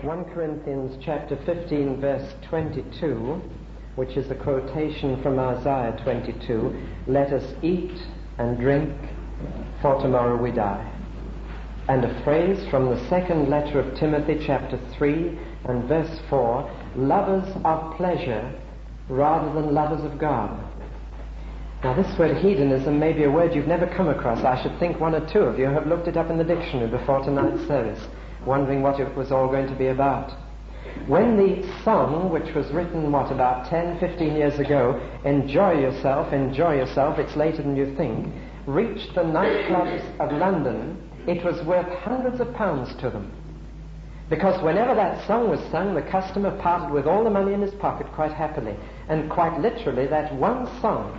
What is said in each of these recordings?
1 Corinthians chapter 15 verse 22, which is a quotation from Isaiah 22, "Let us eat and drink, for tomorrow we die." And a phrase from the second letter of Timothy chapter 3 and verse 4, "Lovers of pleasure rather than lovers of God." Now this word hedonism may be a word you've never come across. I should think one or two of you have looked it up in the dictionary before tonight's service, wondering what it was all going to be about. When the song, which was written, about 10, 15 years ago, enjoy yourself, it's later than you think, reached the nightclubs of London, it was worth hundreds of pounds to them. Because whenever that song was sung, the customer parted with all the money in his pocket quite happily. And quite literally, that one song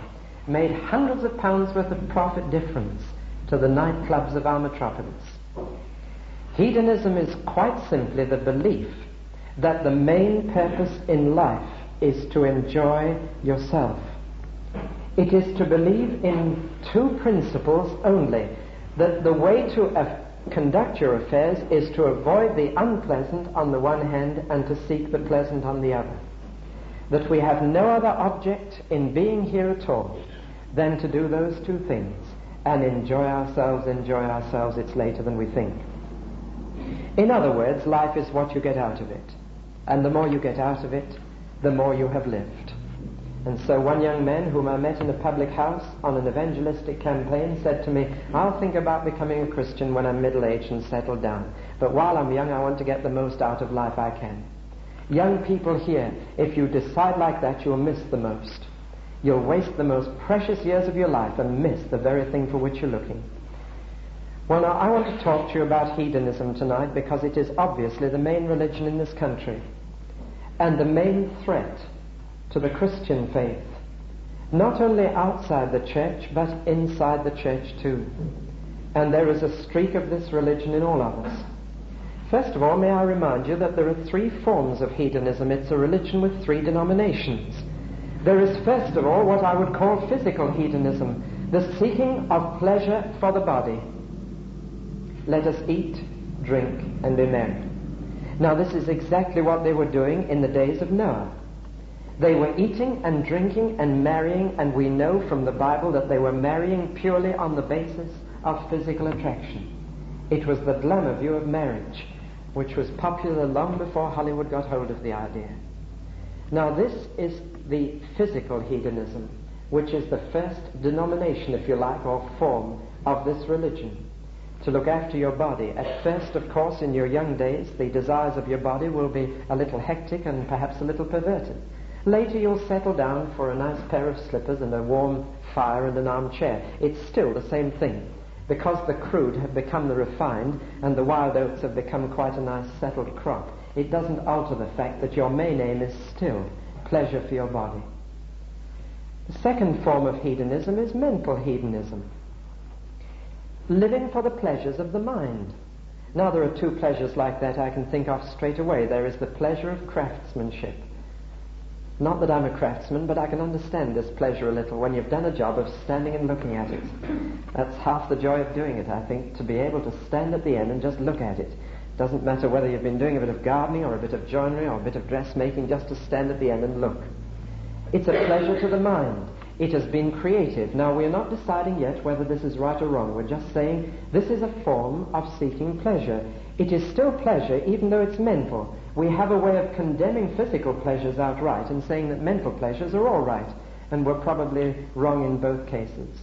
made hundreds of pounds worth of profit difference to the nightclubs of our metropolis. Hedonism is quite simply the belief that the main purpose in life is to enjoy yourself. It is to believe in two principles only, that the way to conduct your affairs is to avoid the unpleasant on the one hand and to seek the pleasant on the other. That we have no other object in being here at all than to do those two things and enjoy ourselves, it's later than we think. In other words, life is what you get out of it. And the more you get out of it, the more you have lived. And so one young man whom I met in a public house on an evangelistic campaign said to me, "I'll think about becoming a Christian when I'm middle-aged and settled down. But while I'm young, I want to get the most out of life I can." Young people here, if you decide like that, you'll miss the most. You'll waste the most precious years of your life and miss the very thing for which you're looking. Well, now, I want to talk to you about hedonism tonight because it is obviously the main religion in this country and the main threat to the Christian faith, not only outside the church, but inside the church too. And there is a streak of this religion in all of us. First of all, may I remind you that there are three forms of hedonism. It's a religion with three denominations. There is, first of all, what I would call physical hedonism, the seeking of pleasure for the body. Let us eat, drink, and be merry. Now, this is exactly what they were doing in the days of Noah. They were eating and drinking and marrying, and we know from the Bible that they were marrying purely on the basis of physical attraction. It was the glamour view of marriage, which was popular long before Hollywood got hold of the idea. Now, this is the physical hedonism, which is the first denomination, if you like, or form of this religion. To look after your body. At first, of course, in your young days, the desires of your body will be a little hectic and perhaps a little perverted. Later, you'll settle down for a nice pair of slippers and a warm fire and an armchair. It's still the same thing. Because the crude have become the refined and the wild oats have become quite a nice settled crop, it doesn't alter the fact that your main aim is still pleasure for your body. The second form of hedonism is mental hedonism. Living for the pleasures of the mind. Now, there are two pleasures like that I can think of straight away. There is the pleasure of craftsmanship. Not that I'm a craftsman, but I can understand this pleasure a little when you've done a job of standing and looking at it. That's half the joy of doing it, I think, to be able to stand at the end and just look at it. Doesn't matter whether you've been doing a bit of gardening or a bit of joinery or a bit of dressmaking, just to stand at the end and look. It's a pleasure to the mind. It has been creative. Now, we're not deciding yet whether this is right or wrong. We're just saying this is a form of seeking pleasure. It is still pleasure, even though it's mental. We have a way of condemning physical pleasures outright and saying that mental pleasures are all right, and we're probably wrong in both cases.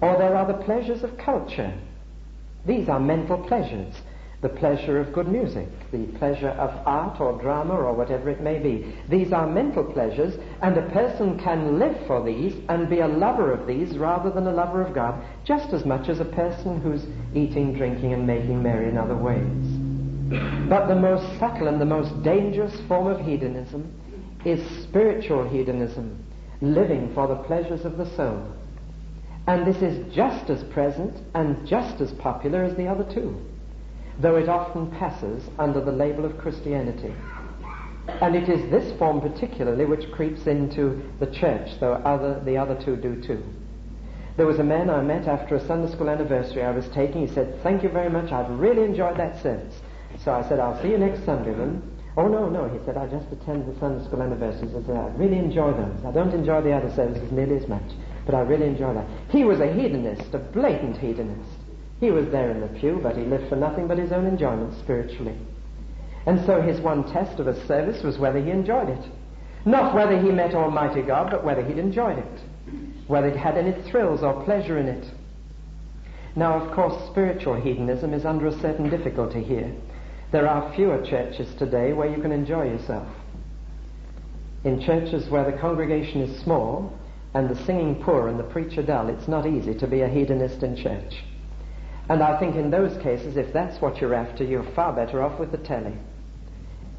Or there are the pleasures of culture. These are mental pleasures. The pleasure of good music, the pleasure of art or drama or whatever it may be. These are mental pleasures, and a person can live for these and be a lover of these rather than a lover of God, just as much as a person who's eating, drinking, and making merry in other ways. But the most subtle and the most dangerous form of hedonism is spiritual hedonism, living for the pleasures of the soul. And this is just as present and just as popular as the other two, though it often passes under the label of Christianity. And it is this form particularly which creeps into the church, though the other two do too. There was a man I met after a Sunday school anniversary I was taking. He said, "Thank you very much, I've really enjoyed that service." So I said, I'll see you next Sunday then. Oh, no, he said, I just attend the Sunday school anniversaries. I said, I really enjoy those. I don't enjoy the other services nearly as much, but I really enjoy that. He was a hedonist, a blatant hedonist. He was there in the pew, but he lived for nothing but his own enjoyment spiritually. And so his one test of a service was whether he enjoyed it. Not whether he met Almighty God, but whether he'd enjoyed it. Whether it had any thrills or pleasure in it. Now, of course, spiritual hedonism is under a certain difficulty here. There are fewer churches today where you can enjoy yourself. In churches where the congregation is small and the singing poor and the preacher dull, it's not easy to be a hedonist in church. And I think in those cases, if that's what you're after, you're far better off with the telly.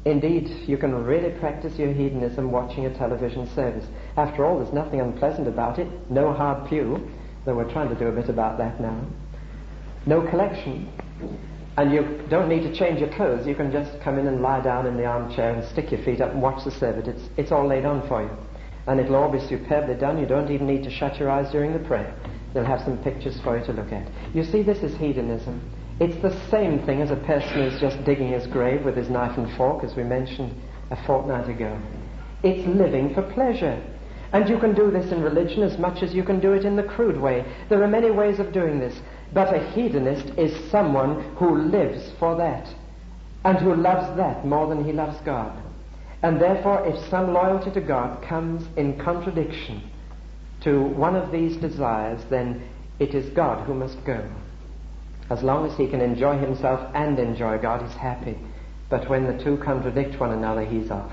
Indeed, you can really practice your hedonism watching a television service. After all, there's nothing unpleasant about it. No hard pew, though we're trying to do a bit about that now. No collection. And you don't need to change your clothes. You can just come in and lie down in the armchair and stick your feet up and watch the service. It's all laid on for you. And it'll all be superbly done. You don't even need to shut your eyes during the prayer. They'll have some pictures for you to look at. You see, this is hedonism. It's the same thing as a person who's just digging his grave with his knife and fork, as we mentioned a fortnight ago. It's living for pleasure. And you can do this in religion as much as you can do it in the crude way. There are many ways of doing this. But a hedonist is someone who lives for that, and who loves that more than he loves God. And therefore, if some loyalty to God comes in contradiction to one of these desires, then it is God who must go. As long as he can enjoy himself and enjoy God, he's happy. But when the two contradict one another, he's off.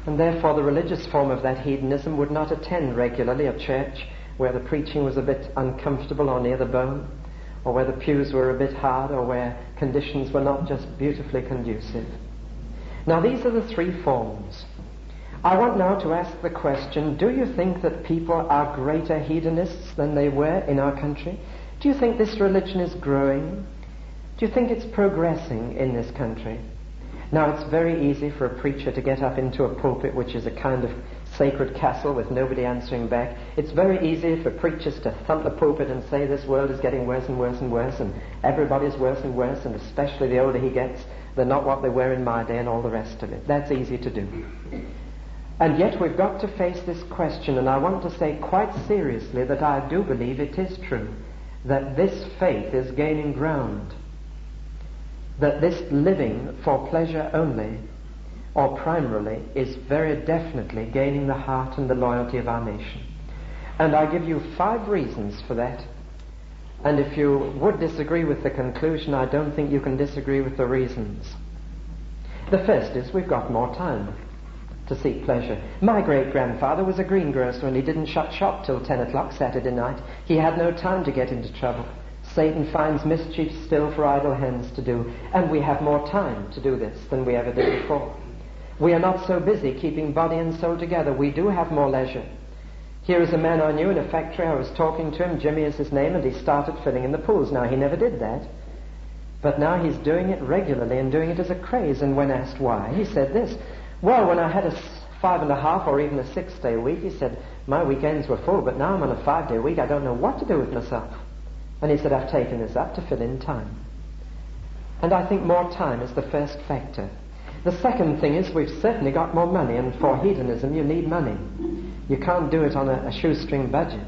And therefore, the religious form of that hedonism would not attend regularly a church where the preaching was a bit uncomfortable or near the bone, or where the pews were a bit hard, or where conditions were not just beautifully conducive. Now, these are the three forms. I want now to ask the question, do you think that people are greater hedonists than they were in our country? Do you think this religion is growing? Do you think it's progressing in this country? Now, it's very easy for a preacher to get up into a pulpit which is a kind of sacred castle with nobody answering back. It's very easy for preachers to thump the pulpit and say this world is getting worse and worse and worse, and everybody's worse and worse, and especially the older he gets, they're not what they were in my day, and all the rest of it. That's easy to do. And yet we've got to face this question, and I want to say quite seriously that I do believe it is true, that this faith is gaining ground, that this living for pleasure only, or primarily, is very definitely gaining the heart and the loyalty of our nation. And I give you 5 reasons for that. And if you would disagree with the conclusion, I don't think you can disagree with the reasons. The first is we've got more time to seek pleasure. My great-grandfather was a greengrocer, and he didn't shut shop till 10 o'clock Saturday night. He had no time to get into trouble. Satan finds mischief still for idle hands to do, and we have more time to do this than we ever did before. We are not so busy keeping body and soul together. We do have more leisure. Here is a man I knew in a factory. I was talking to him. Jimmy is his name, and he started filling in the pools. Now, he never did that. But now he's doing it regularly and doing it as a craze. And when asked why, he said this. Well, when I had a 5.5 or even a 6-day week, he said, my weekends were full, but now I'm on a 5-day week. I don't know what to do with myself. And he said, I've taken this up to fill in time. And I think more time is the first factor. The second thing is we've certainly got more money, and for hedonism you need money. You can't do it on a shoestring budget.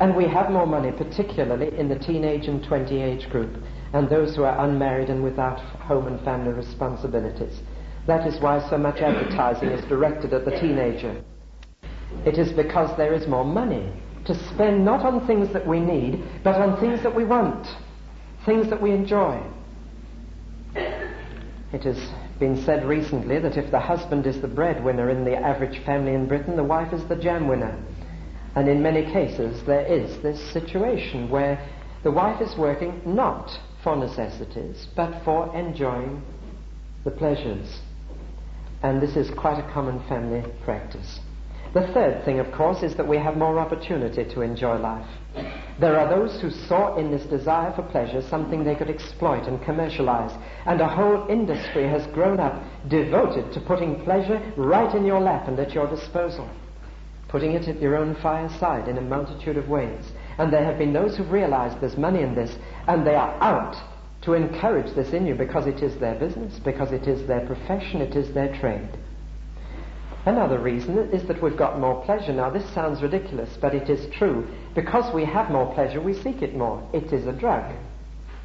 And we have more money, particularly in the teenage and 20 age group, and those who are unmarried and without home and family responsibilities. That is why so much advertising is directed at the teenager. It is because there is more money to spend not on things that we need, but on things that we want, things that we enjoy. It has been said recently that if the husband is the breadwinner in the average family in Britain, the wife is the jam winner. And in many cases there is this situation where the wife is working not for necessities, but for enjoying the pleasures. And this is quite a common family practice. The third thing, of course, is that we have more opportunity to enjoy life. There are those who saw in this desire for pleasure something they could exploit and commercialize, and a whole industry has grown up devoted to putting pleasure right in your lap and at your disposal, putting it at your own fireside in a multitude of ways. And there have been those who've realized there's money in this, and they are out to encourage this in you because it is their business, because it is their profession, it is their trade. Another reason is that we've got more pleasure. Now this sounds ridiculous, but it is true. Because we have more pleasure, we seek it more. It is a drug.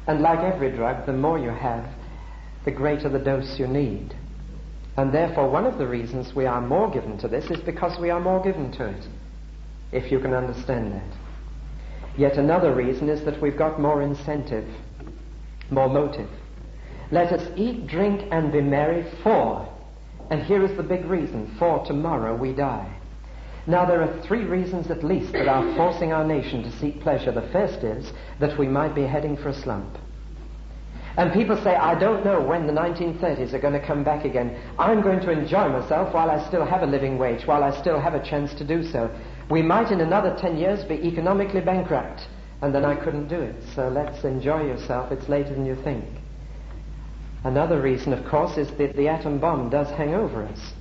And like every drug, the more you have, the greater the dose you need. And therefore one of the reasons we are more given to this is because we are more given to it, if you can understand that. Yet another reason is that we've got more incentive, more motive. Let us eat, drink, and be merry, for, and here is the big reason, for tomorrow we die. Now there are three reasons at least that are forcing our nation to seek pleasure. The first is that we might be heading for a slump. And people say, I don't know when the 1930s are going to come back again. I'm going to enjoy myself while I still have a living wage, while I still have a chance to do so. We might in another 10 years be economically bankrupt, and then I couldn't do it. So let's enjoy yourself. It's later than you think. Another reason, of course, is that the atom bomb does hang over us.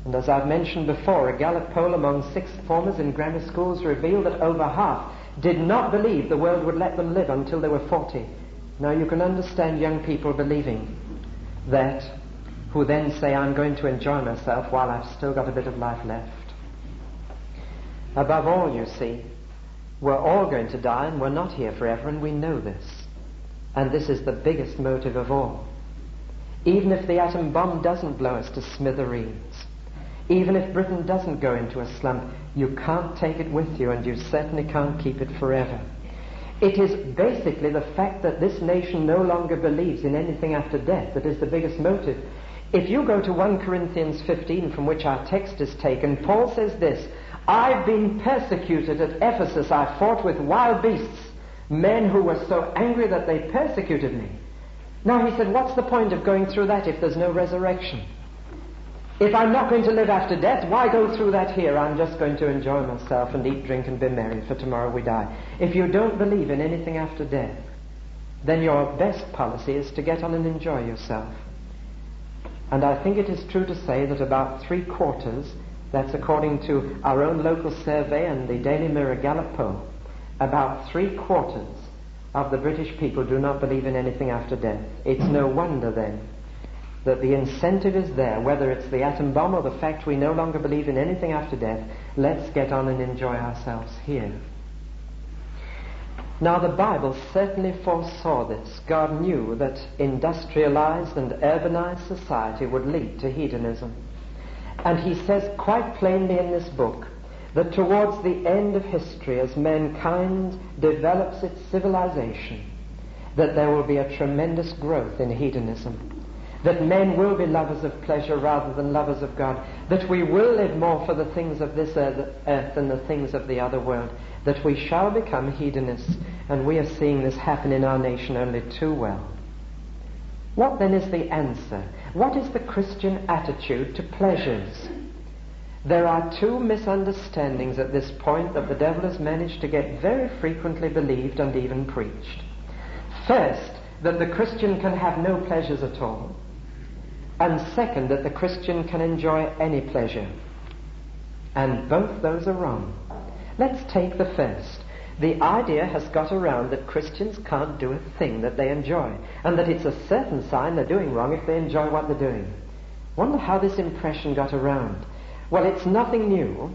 And as I've mentioned before, a Gallup poll among sixth formers in grammar schools revealed that over half did not believe the world would let them live until they were 40. Now you can understand young people believing that, who then say, I'm going to enjoy myself while I've still got a bit of life left. Above all, you see, we're all going to die and we're not here forever, and we know this. And this is the biggest motive of all. Even if the atom bomb doesn't blow us to smithereens, even if Britain doesn't go into a slump, you can't take it with you, and you certainly can't keep it forever. It is basically the fact that this nation no longer believes in anything after death that is the biggest motive. If you go to 1 Corinthians 15, from which our text is taken, Paul says this, I've been persecuted at Ephesus. I fought with wild beasts, men who were so angry that they persecuted me. Now he said, what's the point of going through that if there's no resurrection? If I'm not going to live after death, why go through that here? I'm just going to enjoy myself and eat, drink, and be merry, for tomorrow we die. If you don't believe in anything after death, then your best policy is to get on and enjoy yourself. And I think it is true to say that about 3/4, that's according to our own local survey and the Daily Mirror Gallup poll, about 3/4 of the British people do not believe in anything after death. It's no wonder then that the incentive is there, whether it's the atom bomb or the fact we no longer believe in anything after death. Let's get on and enjoy ourselves here. Now the Bible certainly foresaw this. God knew that industrialized and urbanized society would lead to hedonism. And he says quite plainly in this book that towards the end of history, as mankind develops its civilization, that there will be a tremendous growth in hedonism. That men will be lovers of pleasure rather than lovers of God, that we will live more for the things of this earth than the things of the other world, that we shall become hedonists, and we are seeing this happen in our nation only too well. What then is the answer? What is the Christian attitude to pleasures? There are two misunderstandings at this point that the devil has managed to get very frequently believed and even preached. First, that the Christian can have no pleasures at all. And second, that the Christian can enjoy any pleasure. And both those are wrong. Let's take the first. The idea has got around that Christians can't do a thing that they enjoy, and that it's a certain sign they're doing wrong if they enjoy what they're doing. Wonder how this impression got around. Well, it's nothing new.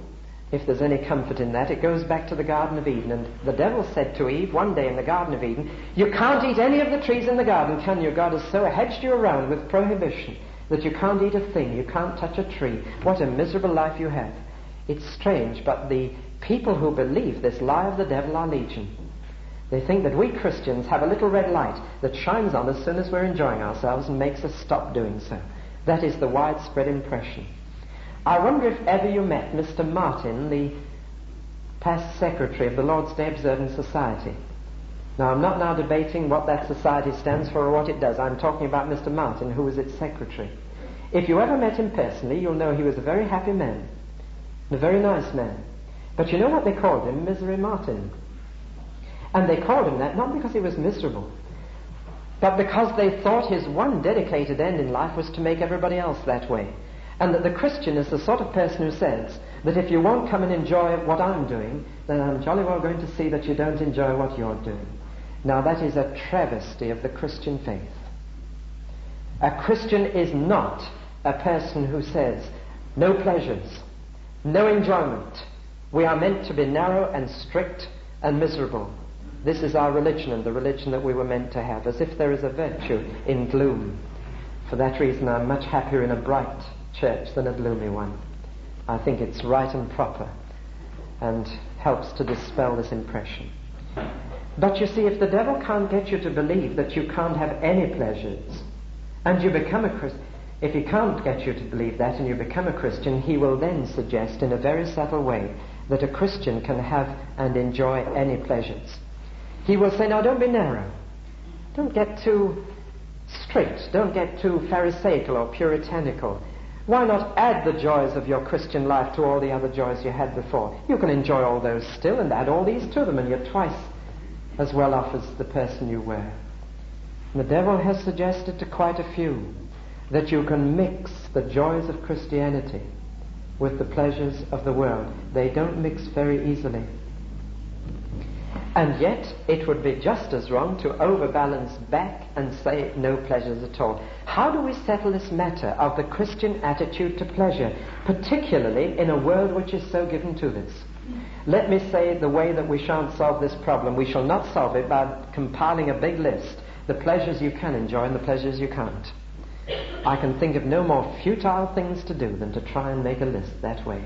If there's any comfort in that, it goes back to the Garden of Eden. And the devil said to Eve one day in the Garden of Eden, you can't eat any of the trees in the garden, can you? God has so hedged you around with prohibition that you can't eat a thing, you can't touch a tree. What a miserable life you have. It's strange, but the people who believe this lie of the devil are legion. They think that we Christians have a little red light that shines on us as soon as we're enjoying ourselves and makes us stop doing so. That is the widespread impression. I wonder if ever you met Mr. Martin, the past secretary of the Lord's Day Observant Society. Now, I'm not now debating what that society stands for or what it does. I'm talking about Mr. Martin, who was its secretary. If you ever met him personally, you'll know he was a very happy man, and a very nice man. But you know what they called him? Misery Martin. And they called him that not because he was miserable, but because they thought his one dedicated end in life was to make everybody else that way. And that the Christian is the sort of person who says that if you won't come and enjoy what I'm doing, then I'm jolly well going to see that you don't enjoy what you're doing. Now that is a travesty of the Christian faith. A Christian is not a person who says, no pleasures, no enjoyment. We are meant to be narrow and strict and miserable. This is our religion and the religion that we were meant to have, as if there is a virtue in gloom. For that reason, I'm much happier in a bright church than a gloomy one. I think it's right and proper and helps to dispel this impression. But you see, if the devil can't get you to believe that you can't have any pleasures, and you become a Christian, if he can't get you to believe that and you become a Christian, he will then suggest in a very subtle way that a Christian can have and enjoy any pleasures. He will say, now don't be narrow. Don't get too strict. Don't get too pharisaical or puritanical. Why not add the joys of your Christian life to all the other joys you had before? You can enjoy all those still and add all these to them, and you're twice as well off as the person you were. And the devil has suggested to quite a few that you can mix the joys of Christianity with the pleasures of the world. They don't mix very easily. And yet, it would be just as wrong to overbalance back and say no pleasures at all. How do we settle this matter of the Christian attitude to pleasure, particularly in a world which is so given to this? Let me say the way that we shan't solve this problem. We shall not solve it by compiling a big list, the pleasures you can enjoy and the pleasures you can't. I can think of no more futile things to do than to try and make a list that way.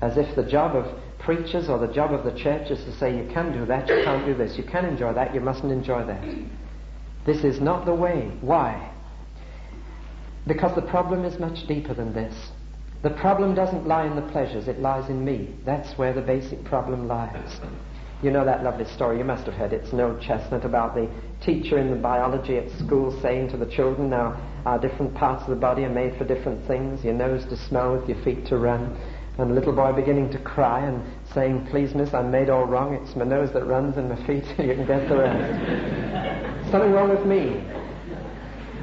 As if the job of preachers or the job of the church is to say you can do that, you can't do this, you can enjoy that, you mustn't enjoy that. This is not the way. Why? Because the problem is much deeper than this. The problem doesn't lie in the pleasures, it lies in me. That's where the basic problem lies. You know that lovely story, you must have heard it, it's an old chestnut about the teacher in the biology at school saying to the children, now our different parts of the body are made for different things, your nose to smell with your feet to run. And the little boy beginning to cry and saying, please miss, I'm made all wrong, it's my nose that runs and my feet, you can get the rest. Something wrong with me.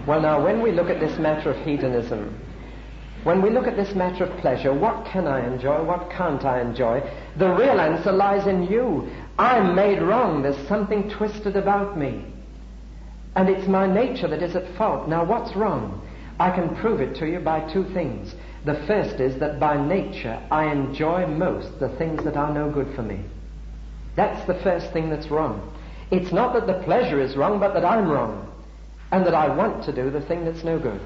Well now, when we look at this matter of hedonism, when we look at this matter of pleasure, what can I enjoy, what can't I enjoy? The real answer lies in you. I'm made wrong, there's something twisted about me. And it's my nature that is at fault. Now what's wrong? I can prove it to you by two things. The first is that by nature I enjoy most the things that are no good for me. That's the first thing that's wrong. It's not that the pleasure is wrong, but that I'm wrong, and that I want to do the thing that's no good.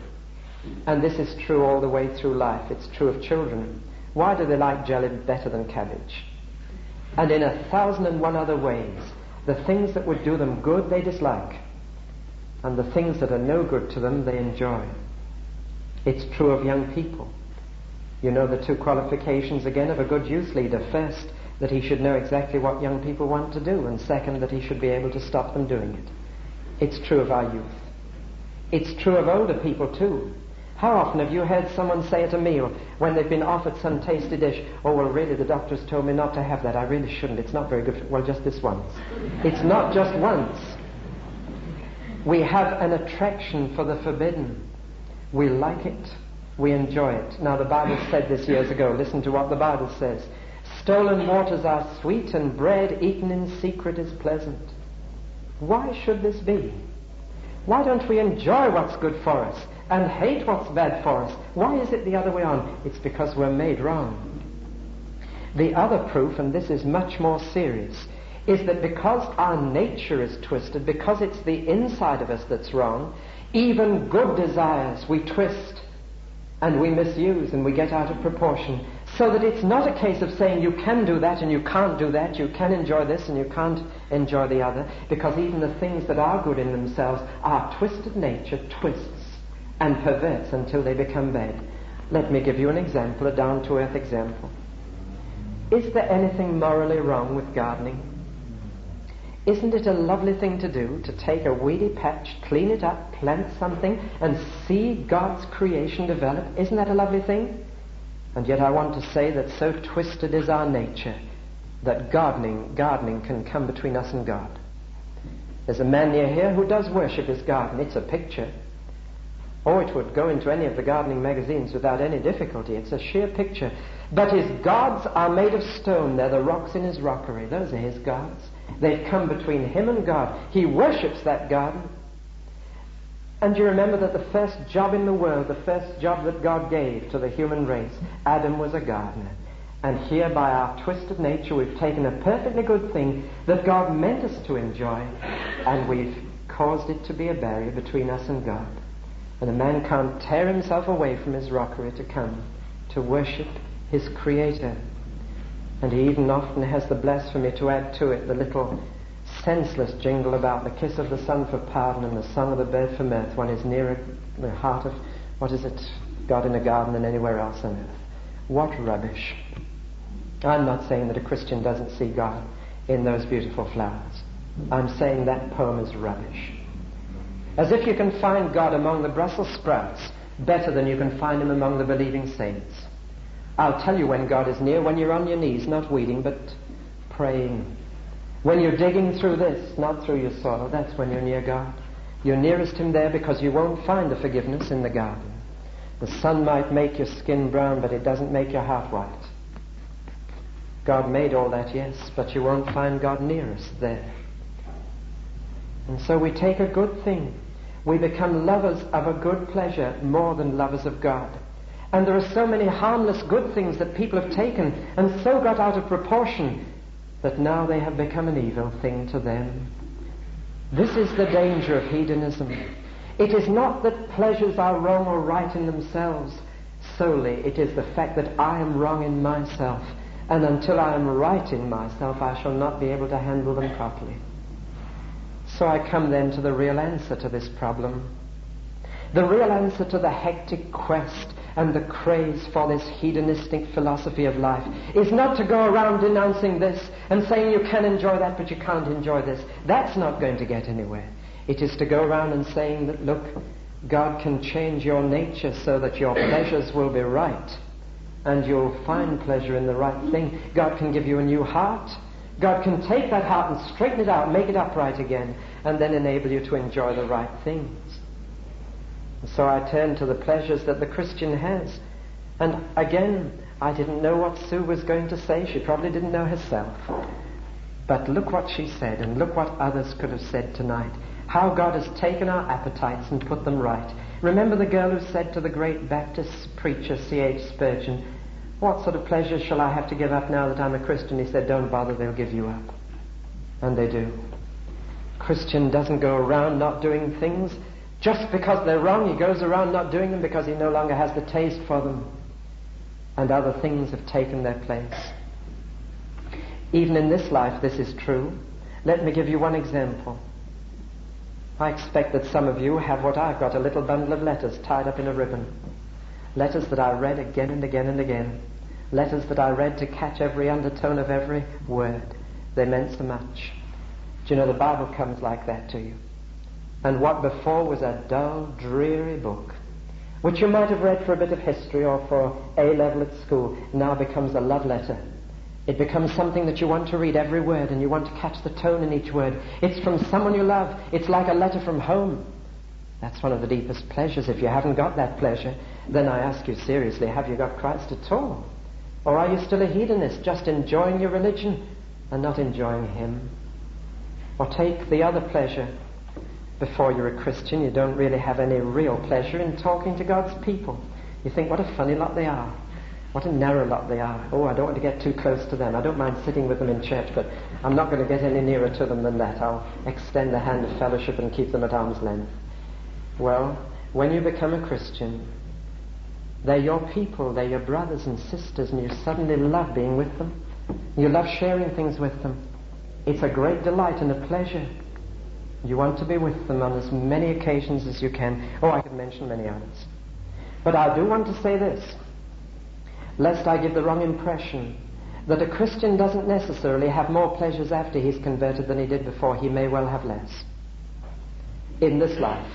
And this is true all the way through life. It's true of children. Why do they like jelly better than cabbage? And in 1,001 other ways, the things that would do them good they dislike, and the things that are no good to them they enjoy. It's true of young people. You know the two qualifications again of a good youth leader. First, that he should know exactly what young people want to do, and second, that he should be able to stop them doing it. It's true of our youth. It's true of older people too. How often have you heard someone say at a meal, when they've been offered some tasty dish, oh well really the doctor's told me not to have that, I really shouldn't, it's not very good. Well, just this once. It's not just once. We have an attraction for the forbidden. We like it. We enjoy it. Now the Bible said this years ago. Listen to what the Bible says. Stolen waters are sweet and bread eaten in secret is pleasant. Why should this be? Why don't we enjoy what's good for us and hate what's bad for us? Why is it the other way on? It's because we're made wrong. The other proof, and this is much more serious, is that because our nature is twisted, because it's the inside of us that's wrong, even good desires we twist and we misuse and we get out of proportion, so that it's not a case of saying you can do that and you can't do that, you can enjoy this and you can't enjoy the other, because even the things that are good in themselves, our twisted nature twists and perverts until they become bad. Let me give you an example, a down-to-earth example. Is there anything morally wrong with gardening? Isn't it a lovely thing to do, to take a weedy patch, clean it up, plant something, and see God's creation develop? Isn't that a lovely thing? And yet I want to say that so twisted is our nature that gardening can come between us and God. There's a man near here who does worship his garden. It's a picture. Oh, it would go into any of the gardening magazines without any difficulty. It's a sheer picture. But his gods are made of stone. They're the rocks in his rockery. Those are his gods. They've come between him and God. He worships that garden. And you remember that the first job in the world, the first job that God gave to the human race, Adam was a gardener. And here by our twisted nature we've taken a perfectly good thing that God meant us to enjoy, and we've caused it to be a barrier between us and God. And a man can't tear himself away from his rockery to come to worship his Creator. And he even often has the blasphemy to add to it, the little senseless jingle about the kiss of the sun for pardon and the song of the bird for mirth. One is nearer the heart of, what is it, God in a garden than anywhere else on earth. What rubbish. I'm not saying that a Christian doesn't see God in those beautiful flowers. I'm saying that poem is rubbish. As if you can find God among the Brussels sprouts better than you can find him among the believing saints. I'll tell you when God is near, when you're on your knees, not weeding, but praying. When you're digging through this, not through your soil, that's when you're near God. You're nearest him there because you won't find the forgiveness in the garden. The sun might make your skin brown, but it doesn't make your heart white. God made all that, yes, but you won't find God near us there. And so we take a good thing. We become lovers of a good pleasure more than lovers of God. And there are so many harmless good things that people have taken and so got out of proportion that now they have become an evil thing to them. This is the danger of hedonism. It is not that pleasures are wrong or right in themselves solely. It is the fact that I am wrong in myself, and until I am right in myself, I shall not be able to handle them properly. So I come then to the real answer to this problem. The real answer to the hectic quest and the craze for this hedonistic philosophy of life is not to go around denouncing this and saying you can enjoy that but you can't enjoy this. That's not going to get anywhere. It is to go around and saying that, look, God can change your nature so that your pleasures will be right and you'll find pleasure in the right thing. God can give you a new heart. God can take that heart and straighten it out, make it upright again, and then enable you to enjoy the right things. So I turn to the pleasures that the Christian has. And again, I didn't know what Sue was going to say. She probably didn't know herself. But look what she said, and look what others could have said tonight. How God has taken our appetites and put them right. Remember the girl who said to the great Baptist preacher, C.H. Spurgeon, what sort of pleasures shall I have to give up now that I'm a Christian? He said, don't bother, they'll give you up. And they do. Christian doesn't go around not doing things just because they're wrong. He goes around not doing them because he no longer has the taste for them. And other things have taken their place. Even in this life, this is true. Let me give you one example. I expect that some of you have what I've got, a little bundle of letters tied up in a ribbon. Letters that I read again and again and again. Letters that I read to catch every undertone of every word. They meant so much. Do you know, the Bible comes like that to you. And what before was a dull, dreary book, which you might have read for a bit of history or for A-level at school, now becomes a love letter. It becomes something that you want to read every word and you want to catch the tone in each word. It's from someone you love. It's like a letter from home. That's one of the deepest pleasures. If you haven't got that pleasure, then I ask you seriously, have you got Christ at all? Or are you still a hedonist, just enjoying your religion and not enjoying Him? Or take the other pleasure. Before you're a Christian, you don't really have any real pleasure in talking to God's people. You think, what a funny lot they are. What a narrow lot they are. Oh, I don't want to get too close to them. I don't mind sitting with them in church, but I'm not going to get any nearer to them than that. I'll extend the hand of fellowship and keep them at arm's length. Well, when you become a Christian, they're your people, they're your brothers and sisters, and you suddenly love being with them. You love sharing things with them. It's a great delight and a pleasure. You want to be with them on as many occasions as you can. Oh, I could mention many others. But I do want to say this, lest I give the wrong impression, that a Christian doesn't necessarily have more pleasures after he's converted than he did before. He may well have less. In this life.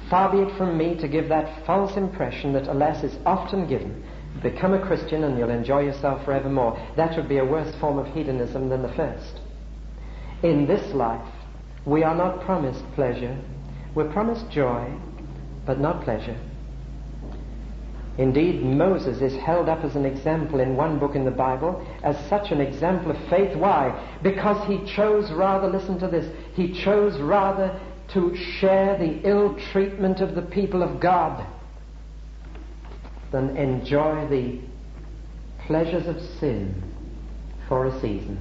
Far be it from me to give that false impression that, alas, is often given. Become a Christian and you'll enjoy yourself forevermore. That would be a worse form of hedonism than the first. In this life, we are not promised pleasure. We're promised joy, but not pleasure. Indeed, Moses is held up as an example in one book in the Bible as such an example of faith. Why? Because he chose rather, listen to this, he chose rather to share the ill treatment of the people of God than enjoy the pleasures of sin for a season.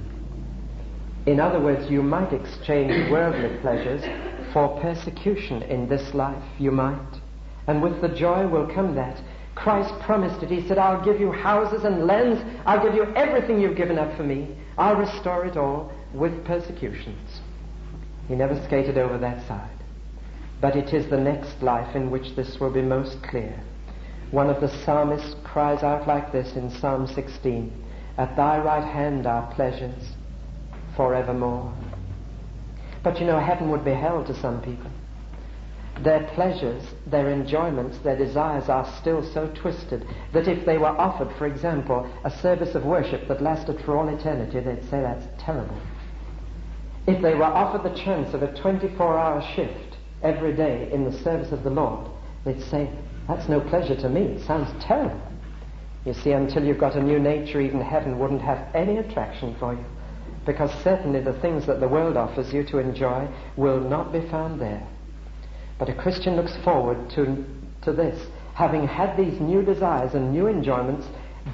In other words, you might exchange worldly pleasures for persecution in this life, you might. And with the joy will come that. Christ promised it. He said, I'll give you houses and lands. I'll give you everything you've given up for me. I'll restore it all with persecutions. He never skated over that side. But it is the next life in which this will be most clear. One of the psalmists cries out like this in Psalm 16, at thy right hand are pleasures forevermore. But you know, heaven would be hell to some people. Their pleasures, their enjoyments, their desires are still so twisted that if they were offered, for example, a service of worship that lasted for all eternity, they'd say that's terrible. If they were offered the chance of a 24-hour shift every day in the service of the Lord, they'd say, that's no pleasure to me. It sounds terrible. You see, until you've got a new nature, even heaven wouldn't have any attraction for you, because certainly the things that the world offers you to enjoy will not be found there. But a Christian looks forward to this. Having had these new desires and new enjoyments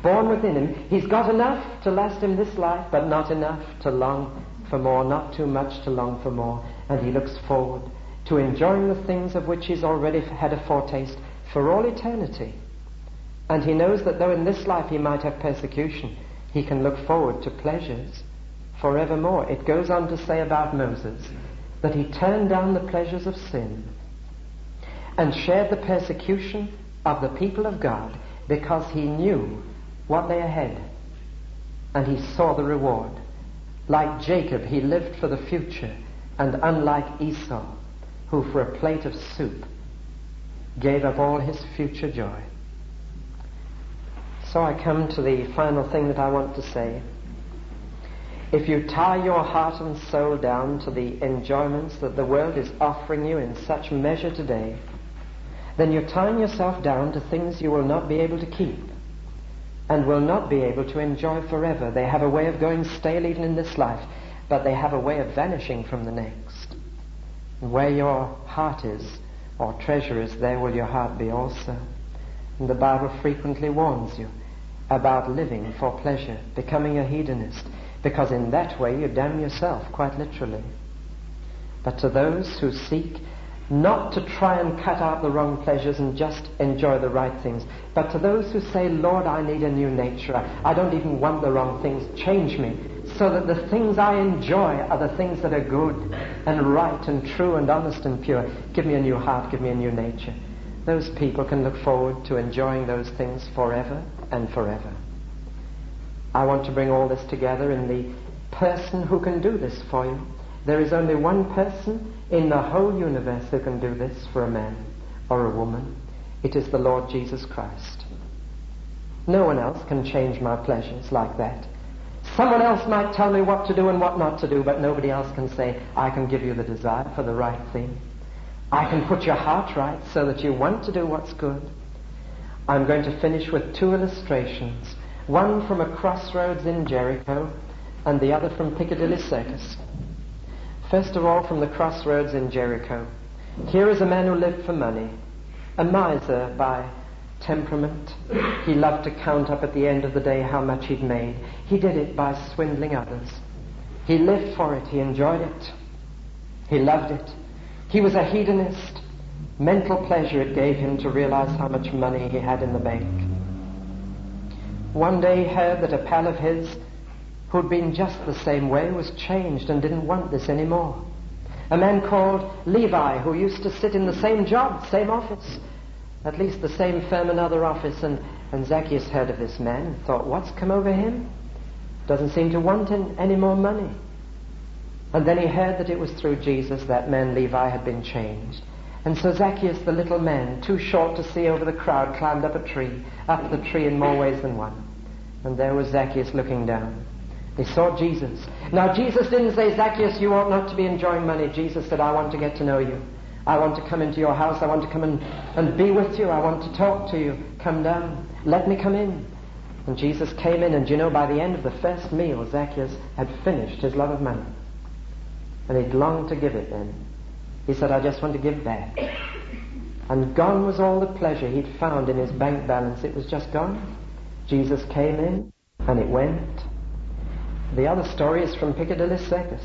born within him, he's got enough to last him this life, but not enough to long for more, not too much to long for more. And he looks forward to enjoying the things of which he's already had a foretaste for all eternity. And he knows that though in this life he might have persecution, he can look forward to pleasures forevermore. It goes on to say about Moses that he turned down the pleasures of sin and shared the persecution of the people of God because he knew what lay ahead and he saw the reward. Like Jacob, he lived for the future, and unlike Esau, who for a plate of soup gave up all his future joy. So I come to the final thing that I want to say. If you tie your heart and soul down to the enjoyments that the world is offering you in such measure today, then you're tying yourself down to things you will not be able to keep and will not be able to enjoy forever. They have a way of going stale even in this life, but they have a way of vanishing from the next. And where your heart is, or treasure is, there will your heart be also. And the Bible frequently warns you about living for pleasure, becoming a hedonist, because in that way you damn yourself, quite literally. But to those who seek not to try and cut out the wrong pleasures and just enjoy the right things, but to those who say, Lord, I need a new nature. I don't even want the wrong things. Change me so that the things I enjoy are the things that are good and right and true and honest and pure. Give me a new heart, give me a new nature. Those people can look forward to enjoying those things forever and forever. I want to bring all this together in the person who can do this for you. There is only one person in the whole universe who can do this for a man or a woman. It is the Lord Jesus Christ. No one else can change my pleasures like that. Someone else might tell me what to do and what not to do, but nobody else can say, I can give you the desire for the right thing. I can put your heart right so that you want to do what's good. I'm going to finish with two illustrations, one from a crossroads in Jericho and the other from Piccadilly Circus. First of all, from the crossroads in Jericho. Here is a man who lived for money, a miser by temperament. He loved to count up at the end of the day how much he'd made. He did it by swindling others. He lived for it. He enjoyed it. He loved it. He was a hedonist. Mental pleasure it gave him to realize how much money he had in the bank. One day he heard that a pal of his who'd been just the same way was changed and didn't want this anymore. A man called Levi, who used to sit in the same job, same office, at least the same firm, another office, and Zacchaeus heard of this man and thought, what's come over him? Doesn't seem to want any more money. And then he heard that it was through Jesus that man Levi had been changed. And so Zacchaeus, the little man, too short to see over the crowd, climbed up a tree, up the tree in more ways than one. And there was Zacchaeus looking down. He saw Jesus. Now Jesus didn't say, Zacchaeus, you ought not to be enjoying money. Jesus said, I want to get to know you. I want to come into your house. I want to come and be with you. I want to talk to you. Come down. Let me come in. And Jesus came in, and by the end of the first meal, Zacchaeus had finished his love of money. And he'd longed to give it then. He said, I just want to give back. And gone was all the pleasure he'd found in his bank balance. It was just gone. Jesus came in, and it went. The other story is from Piccadilly Circus.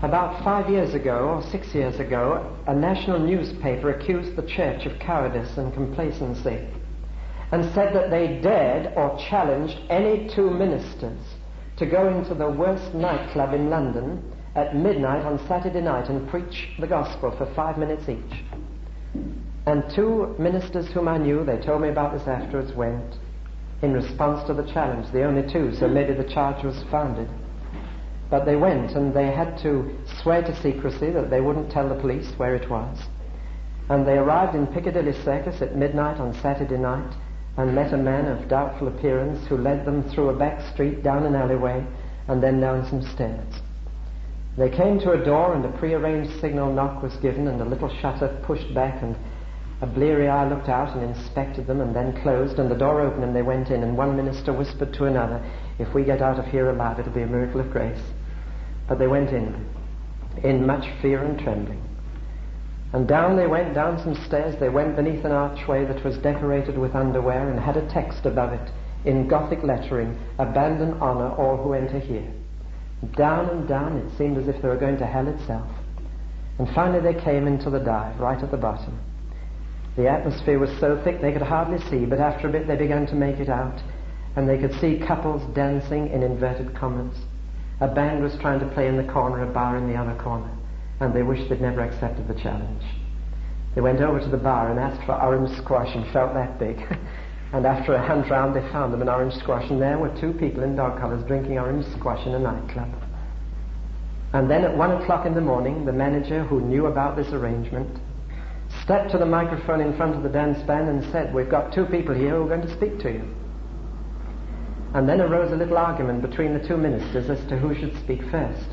About 5 years ago, or 6 years ago, a national newspaper accused the church of cowardice and complacency, and said that they dared or challenged any two ministers to go into the worst nightclub in London at midnight on Saturday night and preach the gospel for 5 minutes each. And two ministers whom I knew, they told me about this afterwards, went in response to the challenge. The only two, so maybe the charge was founded. But they went, and they had to swear to secrecy that they wouldn't tell the police where it was. And they arrived in Piccadilly Circus at midnight on Saturday night and met a man of doubtful appearance who led them through a back street, down an alleyway, and then down some stairs. They came to a door, and a prearranged signal knock was given, and a little shutter pushed back, and a bleary eye looked out and inspected them, and then closed, and the door opened, and they went in, and one minister whispered to another, if we get out of here alive, it'll be a miracle of grace. But they went in much fear and trembling. And down they went, down some stairs. They went beneath an archway that was decorated with underwear and had a text above it in Gothic lettering, abandon honor all who enter here. Down and down, it seemed as if they were going to hell itself. And finally they came into the dive, right at the bottom. The atmosphere was so thick they could hardly see, but after a bit they began to make it out, and they could see couples dancing in inverted commas. A band was trying to play in the corner, a bar in the other corner, and they wished they'd never accepted the challenge. They went over to the bar and asked for orange squash and felt that big. And after a hunt round, they found them an orange squash, and there were two people in dog collars drinking orange squash in a nightclub. And then at 1 o'clock in the morning, the manager, who knew about this arrangement, stepped to the microphone in front of the dance band and said, we've got two people here who are going to speak to you. And then arose a little argument between the two ministers as to who should speak first.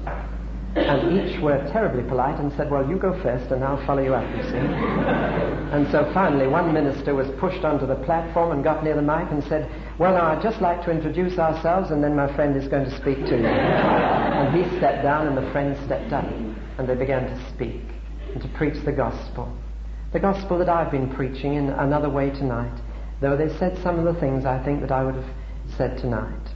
And each were terribly polite and said, well, you go first and I'll follow you up, you see. And so finally one minister was pushed onto the platform and got near the mic and said, well, now I'd just like to introduce ourselves, and then my friend is going to speak to you. And he stepped down and the friend stepped up, and they began to speak and to preach the gospel. The gospel that I've been preaching in another way tonight, though they said some of the things I think that I would have said tonight,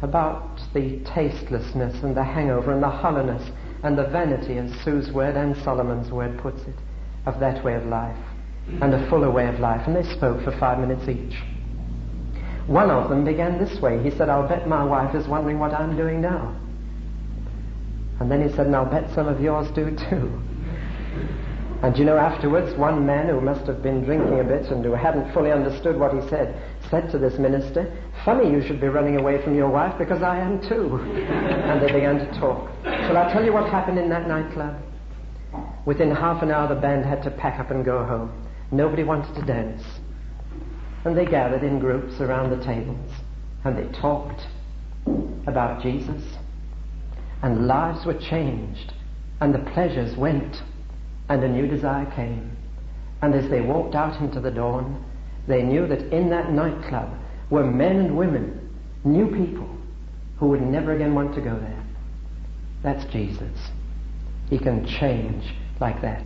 about the tastelessness and the hangover and the hollowness and the vanity, as Sue's word and Solomon's word puts it, of that way of life, and a fuller way of life. And they spoke for 5 minutes each. One of them began this way. He said, I'll bet my wife is wondering what I'm doing now. And then he said, and I'll bet some of yours do too. And afterwards, one man who must have been drinking a bit and who hadn't fully understood what he said to this minister, funny you should be running away from your wife, because I am too. And they began to talk. Shall I tell you what happened in that nightclub? Within half an hour the band had to pack up and go home. Nobody wanted to dance. And they gathered in groups around the tables, and they talked about Jesus, and lives were changed, and the pleasures went, and a new desire came. And as they walked out into the dawn, they knew that in that nightclub were men and women, new people, who would never again want to go there. That's Jesus. He can change like that.